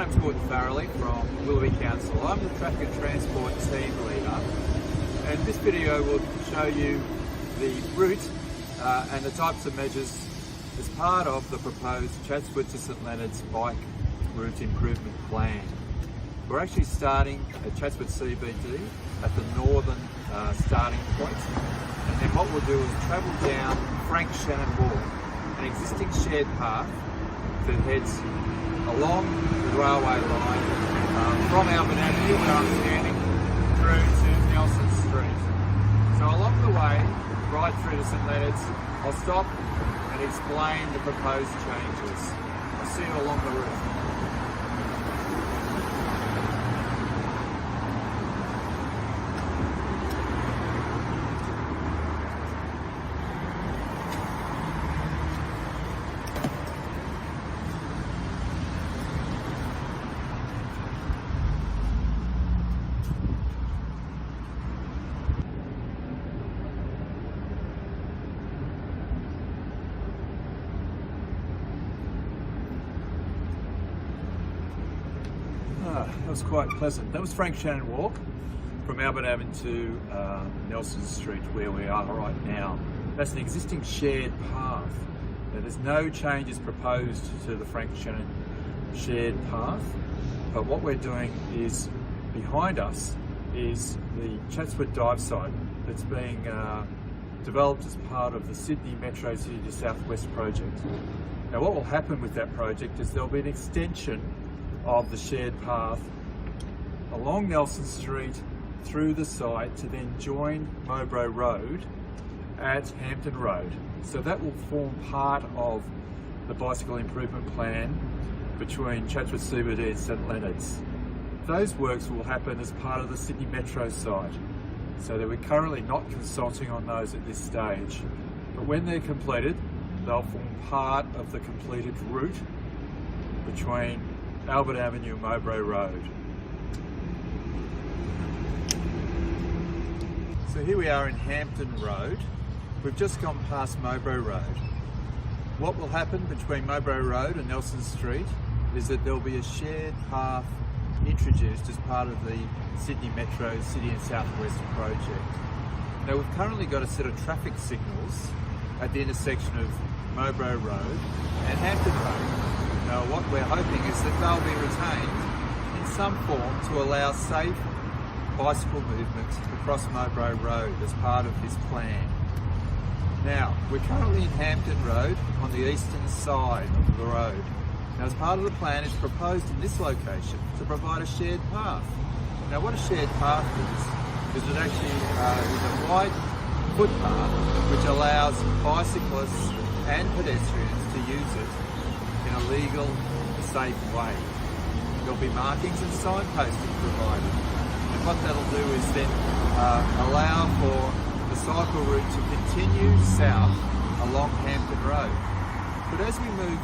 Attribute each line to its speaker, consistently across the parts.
Speaker 1: Chatswood from Willoughby Council. I'm the Traffic and Transport Team Leader, and this video will show you the route and the types of measures as part of the proposed Chatswood to St Leonards bike route improvement plan. We're actually starting at Chatswood CBD at the northern starting point, and then what we'll do is travel down Frank Shannon Walk, an existing shared path that heads along the railway line from Hampton Avenue, where I'm standing, through to Nelson Street. So along the way, right through to St Leonards, I'll stop and explain the proposed changes. I'll see you along the route. That was quite pleasant. That was Frank Shannon Walk from Hampton Avenue to Nelson Street, where we are right now. That's an existing shared path. Now, there's no changes proposed to the Frank Shannon shared path, but what we're doing is, behind us is the Chatswood dive site that's being developed as part of the Sydney Metro City to Southwest project. Now, what will happen with that project is there'll be an extension of the shared path along Nelson Street through the site to then join Mowbray Road at Hampton Road. So that will form part of the bicycle improvement plan between Chatswood CBD and St Leonards. Those works will happen as part of the Sydney Metro site, so that we're currently not consulting on those at this stage. But when they're completed, they'll form part of the completed route between Albert Avenue and Mowbray Road. So here we are in Hampton Road. We've just gone past Mowbray Road. What will happen between Mowbray Road and Nelson Street is that there'll be a shared path introduced as part of the Sydney Metro City and Southwest project. Now, we've currently got a set of traffic signals at the intersection of Mowbray Road and Hampton Road. Now, what we're hoping is that they'll be retained in some form to allow safe bicycle movement across Mowbray Road as part of this plan. Now, we're currently in Hampton Road on the eastern side of the road. Now, as part of the plan, it's proposed in this location to provide a shared path. Now, what a shared path is it actually is a wide footpath which allows bicyclists and pedestrians to use it in a legal, safe way. There'll be markings and signposting provided, and what that'll do is then allow for the cycle route to continue south along Hampton Road. But as we move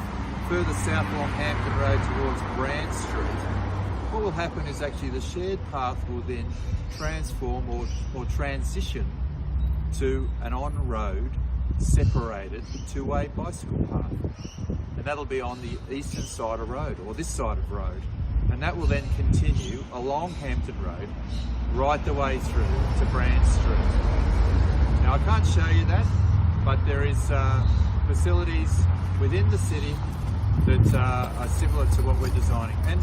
Speaker 1: further south along Hampton Road towards Brand Street, what will happen is actually the shared path will then transform or transition to an on-road separated two-way bicycle path. And that'll be on the eastern side of road, or this side of road. And that will then continue along Hampton Road right the way through to Brand Street. Now, I can't show you that, but there is facilities within the city that are similar to what we're designing. And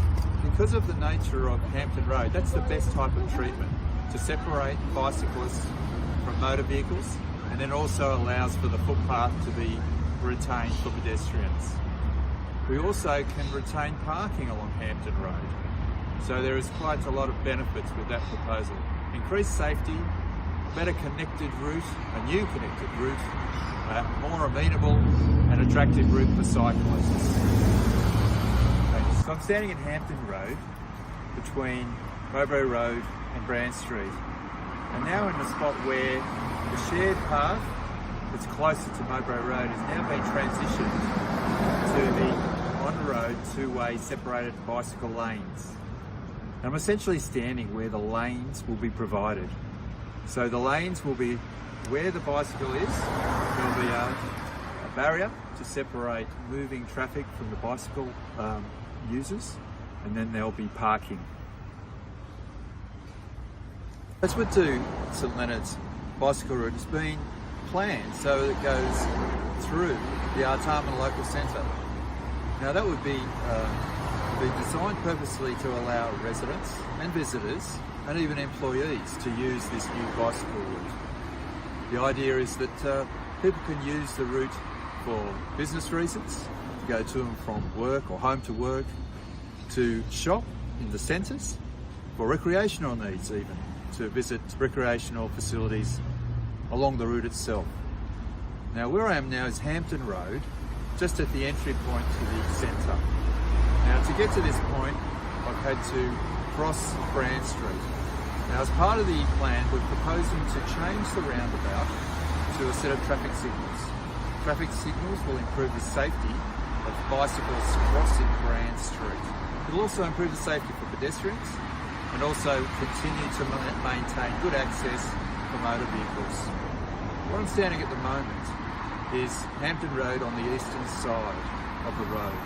Speaker 1: because of the nature of Hampton Road, that's the best type of treatment to separate bicyclists from motor vehicles, and then also allows for the footpath to be retained for pedestrians. We also can retain parking along Hampton Road. So there is quite a lot of benefits with that proposal. Increased safety, better connected route, a new connected route, more amenable and attractive route for cyclists. Okay, so I'm standing in Hampton Road between Mowbray Road and Brand Street. And now in the spot where the shared path that's closer to Mowbray Road is now being transitioned to the on-road two-way separated bicycle lanes. I'm essentially standing where the lanes will be provided. So the lanes will be where the bicycle is. There'll be a barrier to separate moving traffic from the bicycle users. and then there'll be parking. Chatswood to St Leonards bicycle route has been planned so that it goes through the Artarmon local centre. Now that would be designed purposely to allow residents and visitors and even employees to use this new bicycle route. The idea is that people can use the route for business reasons, to go to and from work or home to work, to shop in the centres, for recreational needs even, to visit recreational facilities along the route itself. Now where I am now is Hampton Road, just at the entry point to the centre. Now to get to this point I've had to cross Brand Street. Now as part of the plan we're proposing to change the roundabout to a set of traffic signals. Traffic signals will improve the safety of bicycles crossing Brand Street. It will also improve the safety for pedestrians and also continue to maintain good access for motor vehicles. Where I'm standing at the moment is Hampton Road on the eastern side of the road.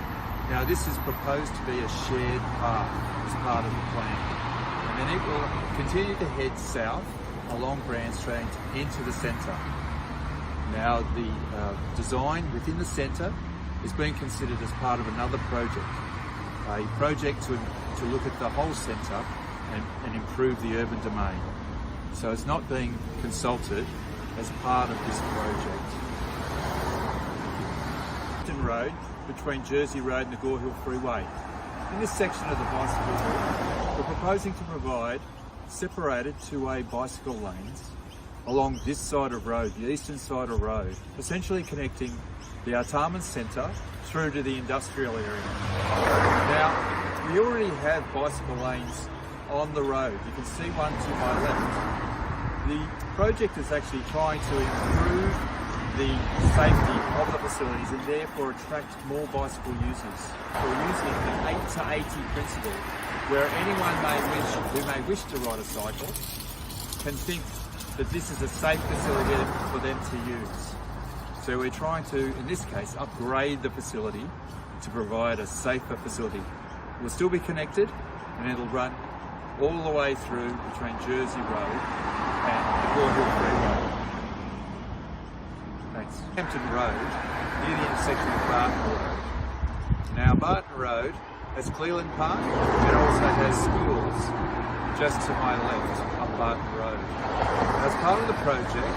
Speaker 1: Now this is proposed to be a shared path as part of the plan, and then it will continue to head south along Brand Street into the centre. Now the design within the centre is being considered as part of another project, a project to look at the whole centre and improve the urban domain. So it's not being consulted as part of this project. Hampton Road between Jersey Road and the Gore Hill Freeway. In this section of the bicycle route, we're proposing to provide separated two-way bicycle lanes along this side of road, the eastern side of road, essentially connecting the Artarmon Centre through to the industrial area. Now, we already have bicycle lanes on the road. You can see one to my left. The project is actually trying to improve the safety of the facilities and therefore attract more bicycle users. We're using the 8 to 80 principle, where anyone who may wish to ride a cycle can think that this is a safe facility for them to use. So we're trying to, in this case, upgrade the facility to provide a safer facility. We'll still be connected and it'll run all the way through between Jersey Road and the Gore Hill Freeway. Thanks. Hampton Road, near the intersection of Barton Road. Now Barton Road has Cleland Park and it also has schools just to my left up Barton Road. As part of the project,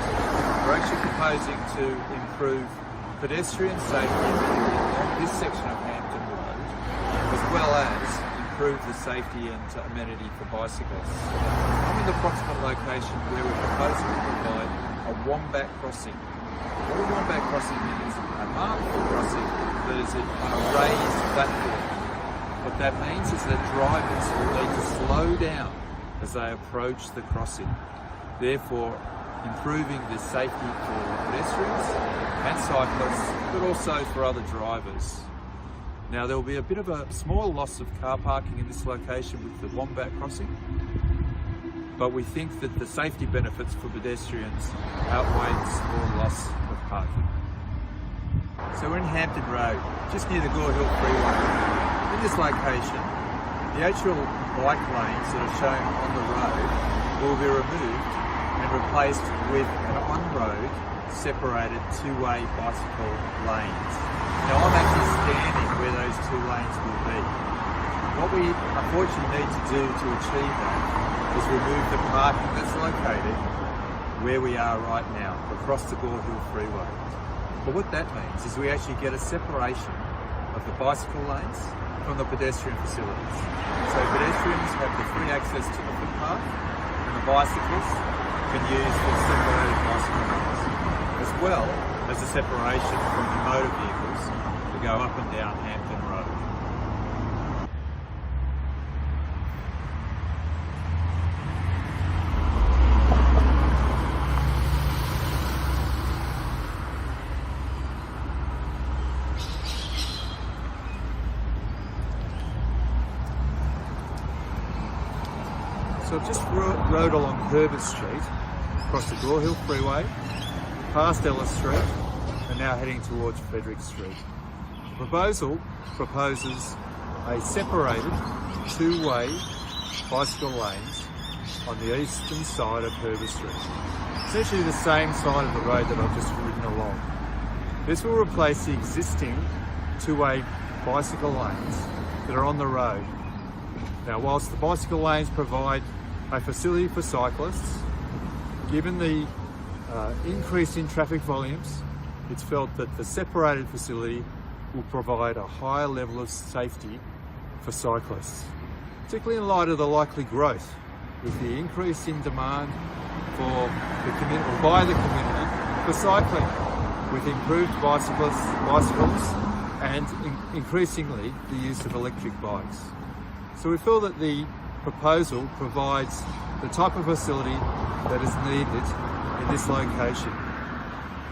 Speaker 1: we're actually proposing to improve pedestrian safety on this section of Hampton Road, as well as improve the safety and amenity for bicyclists. I'm in the proximate location where we're proposing to provide a wombat crossing. What a wombat crossing is, a marked crossing that is on a raised platform. What that means is that drivers will need to slow down as they approach the crossing, therefore improving the safety for pedestrians and cyclists, but also for other drivers. Now there will be a bit of a small loss of car parking in this location with the wombat crossing, but we think that the safety benefits for pedestrians outweigh the small loss of parking. So we're in Hampton Road, just near the Gore Hill Freeway. In this location, the actual bike lanes that are shown on the road will be removed and replaced with an on-road separated two-way bicycle lanes. Now I'm actually standing where those two lanes will be. What we unfortunately need to do to achieve that is remove the parking that's located where we are right now, across the Gore Hill Freeway. But what that means is we actually get a separation of the bicycle lanes from the pedestrian facilities. So pedestrians have the free access to the footpath and the bicyclists can use the separated bicycle lanes, as well as the separation from the motor vehicles to go up and down Hampton Road. So I've just rode along Herbert Street, across the Gore Hill Freeway, past Ellis Street, and now heading towards Frederick Street. The proposal proposes a separated two-way bicycle lanes on the eastern side of Herbert Street. Essentially the same side of the road that I've just ridden along. This will replace the existing two-way bicycle lanes that are on the road. Now, whilst the bicycle lanes provide a facility for cyclists, given the increase in traffic volumes, it's felt that the separated facility will provide a higher level of safety for cyclists, particularly in light of the likely growth with the increase in demand by the community for cycling, with improved bicycles and increasingly the use of electric bikes. So we feel that the proposal provides the type of facility that is needed in this location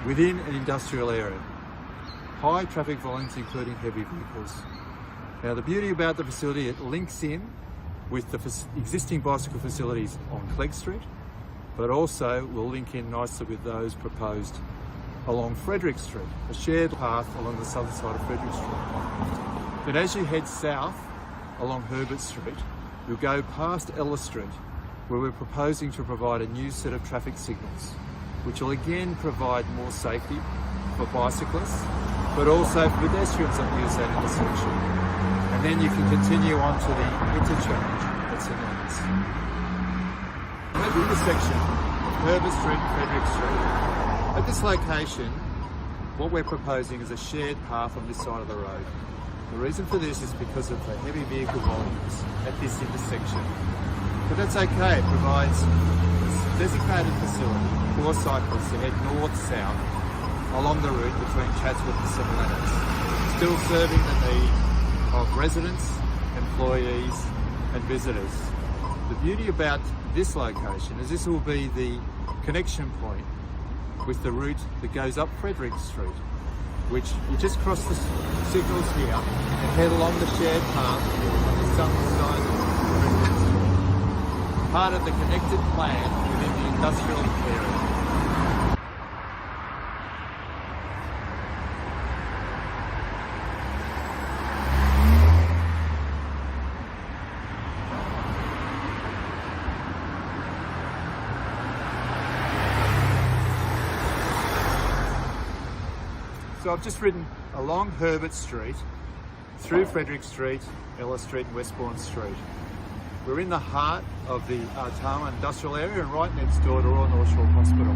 Speaker 1: within an industrial area. High traffic volumes including heavy vehicles. Now the beauty about the facility, it links in with the existing bicycle facilities on Clegg Street, but also will link in nicely with those proposed along Frederick Street, a shared path along the southern side of Frederick Street. Then as you head south along Herbert Street, you'll go past Ella Street, where we're proposing to provide a new set of traffic signals, which will again provide more safety for bicyclists, but also for pedestrians that use that intersection. And then you can continue on to the interchange at St Leonards. At the intersection of Herbert Street and Frederick Street, at this location, what we're proposing is a shared path on this side of the road. The reason for this is because of the heavy vehicle volumes at this intersection. But that's okay, it provides a designated facility for cyclists to head north-south along the route between Chatswood and St Leonards, still serving the need of residents, employees and visitors. The beauty about this location is this will be the connection point with the route that goes up Frederick Street, which you just cross the signals here and head along the shared path on the southern side of Frederick Street. Part of the connected plan within the industrial area. So I've just ridden along Herbert Street, through Frederick Street, Ella Street and Westbourne Street. We're in the heart of the Artarmon industrial area and right next door to Royal North Shore Hospital.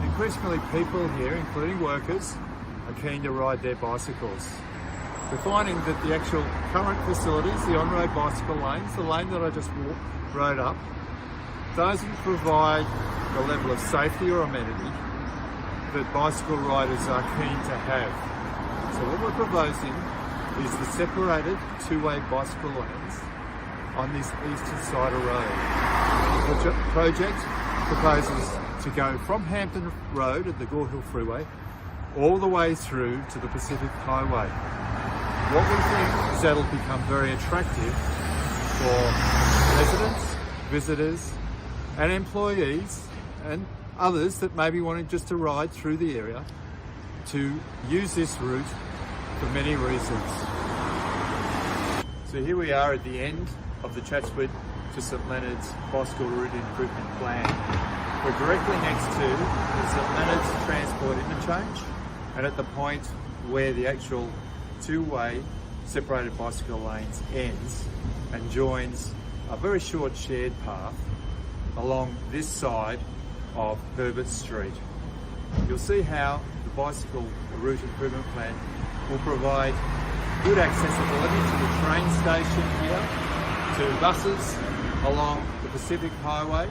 Speaker 1: Increasingly people here, including workers, are keen to ride their bicycles. We're finding that the actual current facilities, the on-road bicycle lanes, the lane that I just rode up, doesn't provide the level of safety or amenity that bicycle riders are keen to have. So what we're proposing is the separated two-way bicycle lanes on this eastern side of road. The project proposes to go from Hampton Road at the Gore Hill Freeway all the way through to the Pacific Highway. What we think is that'll become very attractive for residents, visitors and employees and others that maybe wanted just to ride through the area to use this route for many reasons. So here we are at the end of the Chatswood to St Leonards bicycle route improvement plan. We're directly next to the St Leonards transport interchange and at the point where the actual two-way separated bicycle lanes ends and joins a very short shared path along this side of Herbert Street. You'll see how the bicycle route improvement plan will provide good accessibility to the train station here, to buses along the Pacific Highway,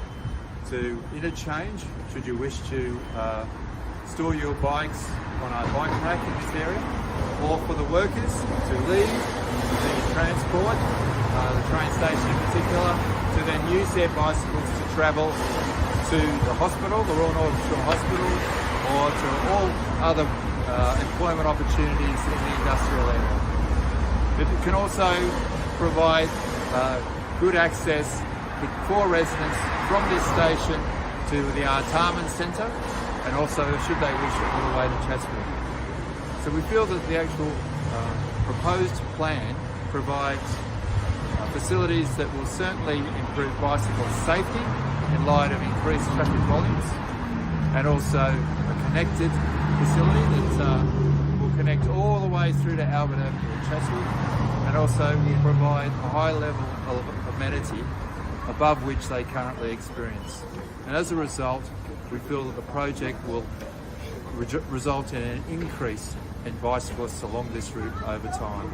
Speaker 1: to interchange should you wish to store your bikes on a bike rack in this area, or for the workers to leave the transport, the train station in particular, to then use their bicycles to travel to the hospital, the Royal North Shore Hospital, or to all other employment opportunities in the industrial area. It can also provide good access for residents from this station to the Artarmon Centre and also, should they wish, all the way to Chatswood. So we feel that the actual proposed plan provides Facilities that will certainly improve bicycle safety in light of increased traffic volumes, and also a connected facility that will connect all the way through to Albert Avenue in Chatswood, and also will provide a high level of amenity above which they currently experience. And as a result, we feel that the project will result in an increase in bicyclists along this route over time.